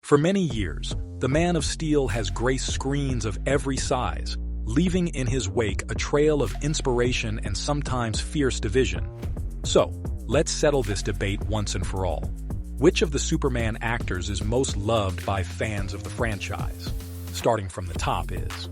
For many years, the Man of Steel has graced screens of every size, leaving in his wake a trail of inspiration and sometimes fierce division. So, let's settle this debate once and for all. Which of the Superman actors is most loved by fans of the franchise? Starting from the top is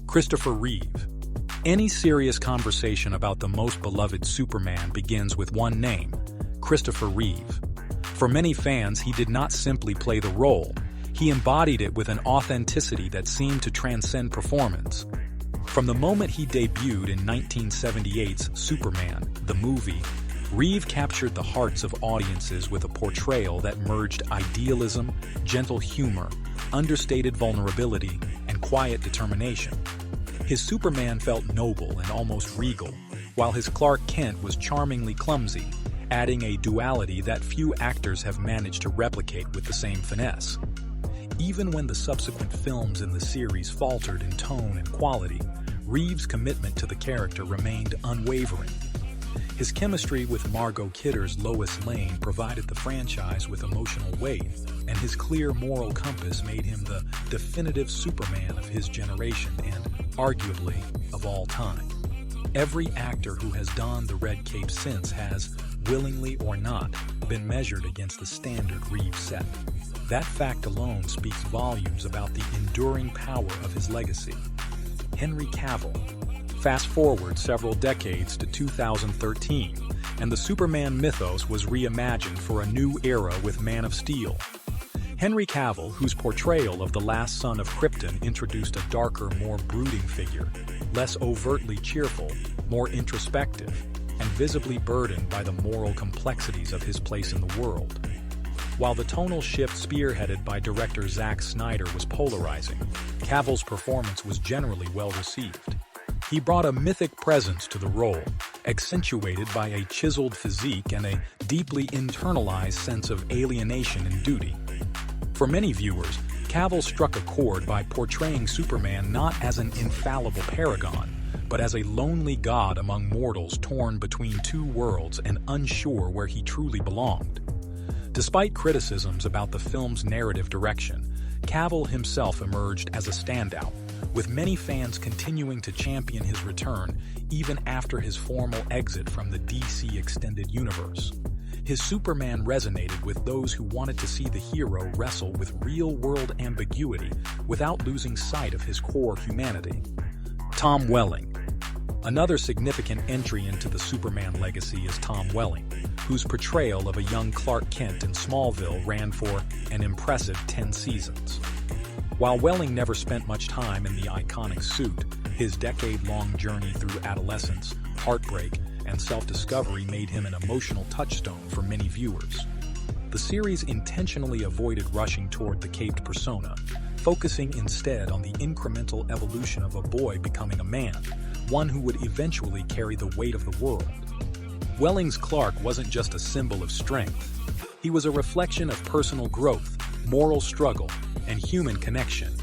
Christopher Reeve. Any serious conversation about the most beloved Superman begins with one name, Christopher Reeve. For many fans, he did not simply play the role, he embodied it with an authenticity that seemed to transcend performance. From the moment he debuted in 1978's Superman, the movie, Reeve captured the hearts of audiences with a portrayal that merged idealism, gentle humor, understated vulnerability, and quiet determination. His Superman felt noble and almost regal, while his Clark Kent was charmingly clumsy, adding a duality that few actors have managed to replicate with the same finesse. Even when the subsequent films in the series faltered in tone and quality, Reeve's commitment to the character remained unwavering. His chemistry with Margot Kidder's Lois Lane provided the franchise with emotional weight, and his clear moral compass made him the definitive Superman of his generation and, arguably, of all time. Every actor who has donned the red cape since has, willingly or not, been measured against the standard Reeve set. That fact alone speaks volumes about the enduring power of his legacy. Henry Cavill. Fast forward several decades to 2013, and the Superman mythos was reimagined for a new era with Man of Steel. Henry Cavill, whose portrayal of the last son of Krypton introduced a darker, more brooding figure, less overtly cheerful, more introspective, and visibly burdened by the moral complexities of his place in the world. While the tonal shift spearheaded by director Zack Snyder was polarizing, Cavill's performance was generally well received. He brought a mythic presence to the role, accentuated by a chiseled physique and a deeply internalized sense of alienation and duty. For many viewers, Cavill struck a chord by portraying Superman not as an infallible paragon, but as a lonely god among mortals torn between two worlds and unsure where he truly belonged. Despite criticisms about the film's narrative direction, Cavill himself emerged as a standout, with many fans continuing to champion his return even after his formal exit from the DC Extended Universe. His Superman resonated with those who wanted to see the hero wrestle with real-world ambiguity without losing sight of his core humanity. Tom Welling. Another significant entry into the Superman legacy is Tom Welling, whose portrayal of a young Clark Kent in Smallville ran for an impressive 10 seasons. While Welling never spent much time in the iconic suit, his decade-long journey through adolescence, heartbreak, and self-discovery made him an emotional touchstone for many viewers. The series intentionally avoided rushing toward the caped persona, focusing instead on the incremental evolution of a boy becoming a man, one who would eventually carry the weight of the world. Welling's Clark wasn't just a symbol of strength. He was a reflection of personal growth, moral struggle, and human connection.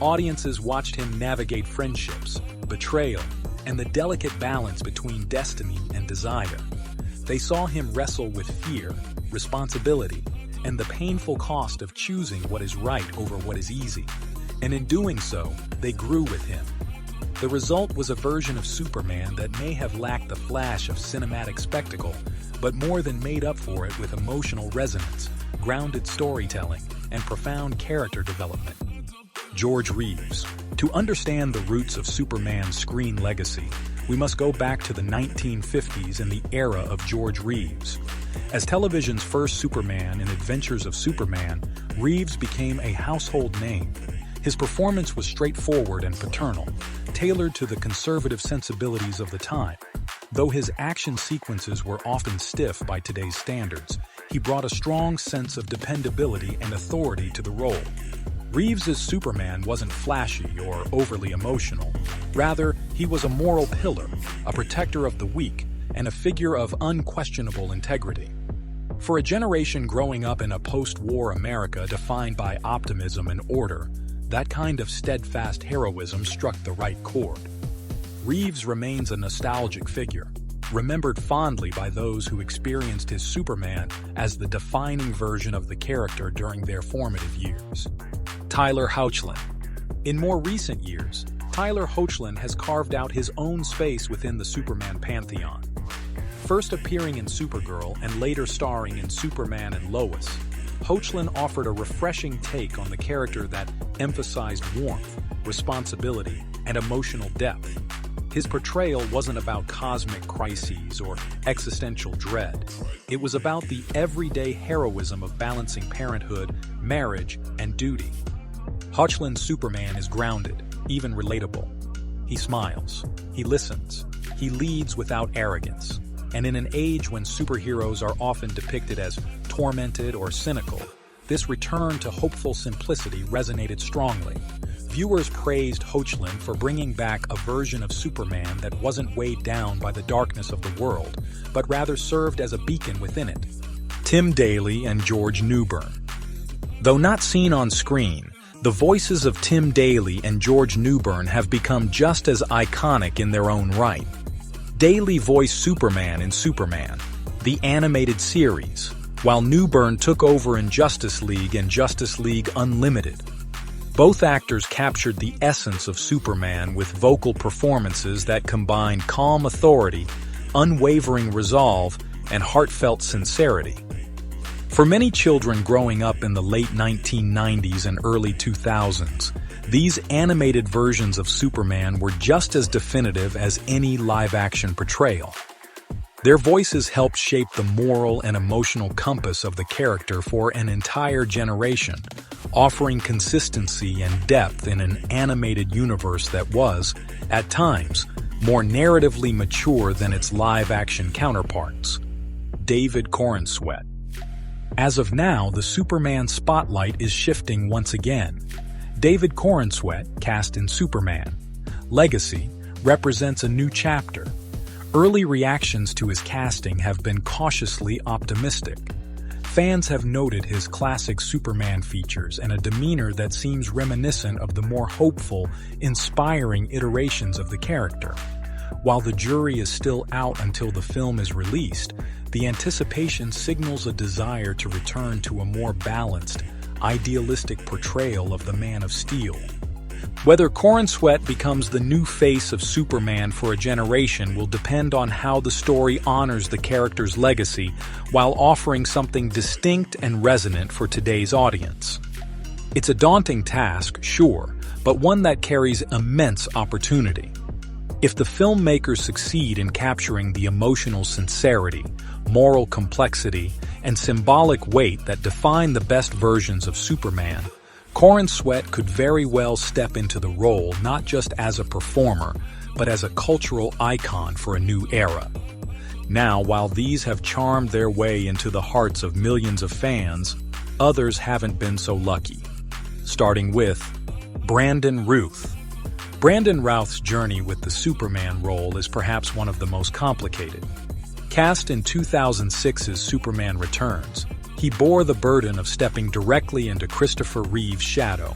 Audiences watched him navigate friendships, betrayal, and the delicate balance between destiny and desire. They saw him wrestle with fear, responsibility, and the painful cost of choosing what is right over what is easy. And in doing so, they grew with him. The result was a version of Superman that may have lacked the flash of cinematic spectacle, but more than made up for it with emotional resonance, grounded storytelling, and profound character development. George Reeves. To understand the roots of Superman's screen legacy, we must go back to the 1950s and the era of George Reeves. As television's first Superman in Adventures of Superman, Reeves became a household name. His performance was straightforward and paternal, tailored to the conservative sensibilities of the time. Though his action sequences were often stiff by today's standards, he brought a strong sense of dependability and authority to the role. Reeves's Superman wasn't flashy or overly emotional. Rather, he was a moral pillar, a protector of the weak, and a figure of unquestionable integrity. For a generation growing up in a post-war America defined by optimism and order, that kind of steadfast heroism struck the right chord. Reeves remains a nostalgic figure. remembered fondly by those who experienced his Superman as the defining version of the character during their formative years. Tyler Hoechlin. In more recent years, Tyler Hoechlin has carved out his own space within the Superman pantheon. First appearing in Supergirl and later starring in Superman and Lois, Hoechlin offered a refreshing take on the character that emphasized warmth, responsibility, and emotional depth. His portrayal wasn't about cosmic crises or existential dread. It was about the everyday heroism of balancing parenthood, marriage, and duty. Hoechlin's Superman is grounded, even relatable. He smiles, he listens, he leads without arrogance. And in an age when superheroes are often depicted as tormented or cynical, this return to hopeful simplicity resonated strongly. Viewers praised Hoechlin for bringing back a version of Superman that wasn't weighed down by the darkness of the world, but rather served as a beacon within it. Tim Daly and George Newbern. Though not seen on screen, the voices of Tim Daly and George Newbern have become just as iconic in their own right. Daly voiced Superman in Superman, the animated series, while Newbern took over in Justice League and Justice League Unlimited. Both actors captured the essence of Superman with vocal performances that combined calm authority, unwavering resolve, and heartfelt sincerity. For many children growing up in the late 1990s and early 2000s, these animated versions of Superman were just as definitive as any live-action portrayal. Their voices helped shape the moral and emotional compass of the character for an entire generation, offering consistency and depth in an animated universe that was, at times, more narratively mature than its live-action counterparts. David Corenswet. As of now, the Superman spotlight is shifting once again. David Corenswet, cast in Superman. Legacy represents a new chapter. Early reactions to his casting have been cautiously optimistic. Fans have noted his classic Superman features and a demeanor that seems reminiscent of the more hopeful, inspiring iterations of the character. While the jury is still out until the film is released, the anticipation signals a desire to return to a more balanced, idealistic portrayal of the Man of Steel. Whether Corenswet becomes the new face of Superman for a generation will depend on how the story honors the character's legacy while offering something distinct and resonant for today's audience. It's a daunting task, sure, but one that carries immense opportunity. If the filmmakers succeed in capturing the emotional sincerity, moral complexity, and symbolic weight that define the best versions of Superman, Corenswet could very well step into the role not just as a performer, but as a cultural icon for a new era. Now, while these have charmed their way into the hearts of millions of fans, others haven't been so lucky. Starting with Brandon Routh. Brandon Routh's journey with the Superman role is perhaps one of the most complicated. Cast in 2006's Superman Returns, he bore the burden of stepping directly into Christopher Reeve's shadow.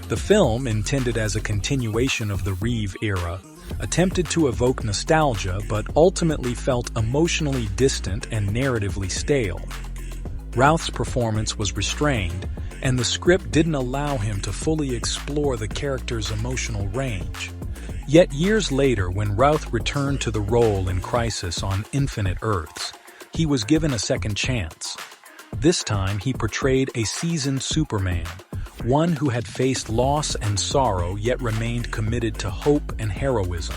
The film, intended as a continuation of the Reeve era, attempted to evoke nostalgia but ultimately felt emotionally distant and narratively stale. Routh's performance was restrained, and the script didn't allow him to fully explore the character's emotional range. Yet years later, when Routh returned to the role in Crisis on Infinite Earths, he was given a second chance. This time, he portrayed a seasoned Superman, one who had faced loss and sorrow yet remained committed to hope and heroism.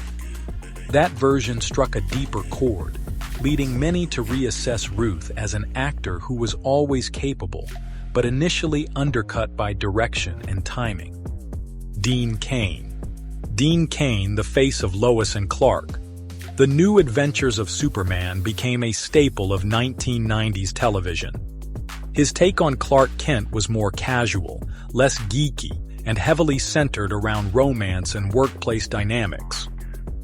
That version struck a deeper chord, leading many to reassess Routh as an actor who was always capable, but initially undercut by direction and timing. Dean Cain. Dean Cain, the face of Lois and Clark. The New Adventures of Superman became a staple of 1990s television. His take on Clark Kent was more casual, less geeky, and heavily centered around romance and workplace dynamics.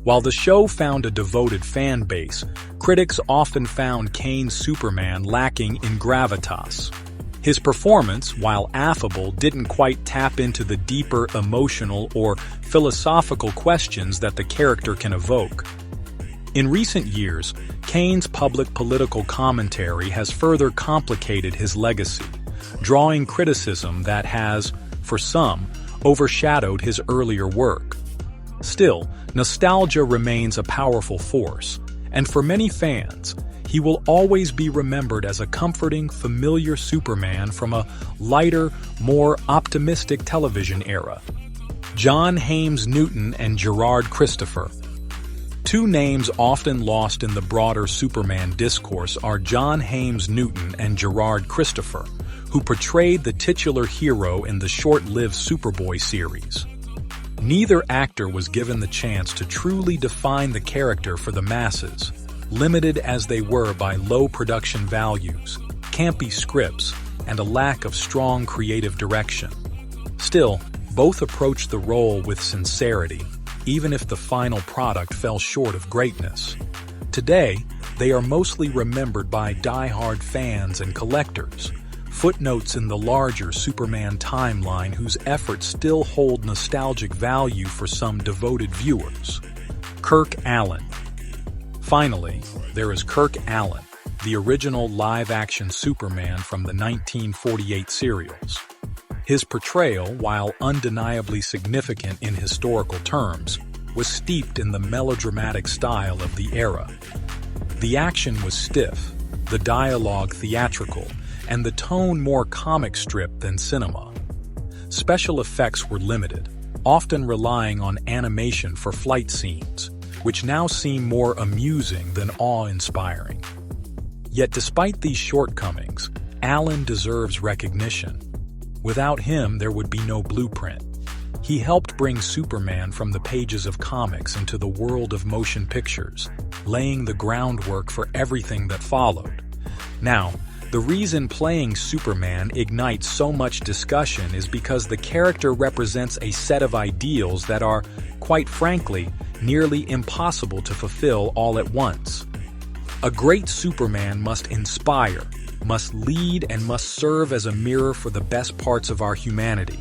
While the show found a devoted fan base, critics often found Cain's Superman lacking in gravitas. His performance, while affable, didn't quite tap into the deeper emotional or philosophical questions that the character can evoke. In recent years, Kane's public political commentary has further complicated his legacy, drawing criticism that has, for some, overshadowed his earlier work. Still, nostalgia remains a powerful force, and for many fans, he will always be remembered as a comforting, familiar Superman from a lighter, more optimistic television era. John Haymes Newton and Gerard Christopher. Two names often lost in the broader Superman discourse are John Haymes Newton and Gerard Christopher, who portrayed the titular hero in the short-lived Superboy series. Neither actor was given the chance to truly define the character for the masses, limited as they were by low production values, campy scripts, and a lack of strong creative direction. Still, both approached the role with sincerity, even if the final product fell short of greatness. Today, they are mostly remembered by die-hard fans and collectors, footnotes in the larger Superman timeline whose efforts still hold nostalgic value for some devoted viewers. Kirk Alyn. Finally, there is Kirk Alyn, the original live-action Superman from the 1948 serials. His portrayal, while undeniably significant in historical terms, was steeped in the melodramatic style of the era. The action was stiff, the dialogue theatrical, and the tone more comic strip than cinema. Special effects were limited, often relying on animation for fight scenes, which now seem more amusing than awe-inspiring. Yet despite these shortcomings, Alyn deserves recognition. Without him, there would be no Blueprint. He helped bring Superman from the pages of comics into the world of motion pictures, laying the groundwork for everything that followed. Now, the reason playing Superman ignites so much discussion is because the character represents a set of ideals that are, quite frankly, nearly impossible to fulfill all at once. A great Superman must inspire, must lead, and must serve as a mirror for the best parts of our humanity.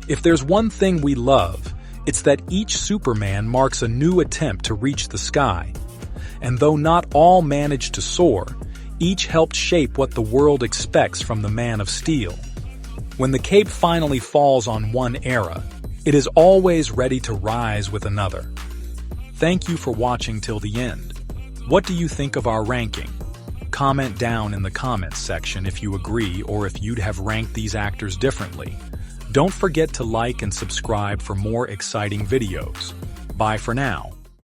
If there's one thing we love, it's that each Superman marks a new attempt to reach the sky. And though not all managed to soar, each helped shape what the world expects from the Man of Steel. When the cape finally falls on one era, it is always ready to rise with another. Thank you for watching till the end. What do you think of our ranking? Comment down in the comments section if you agree or if you'd have ranked these actors differently. Don't forget to like and subscribe for more exciting videos. Bye for now.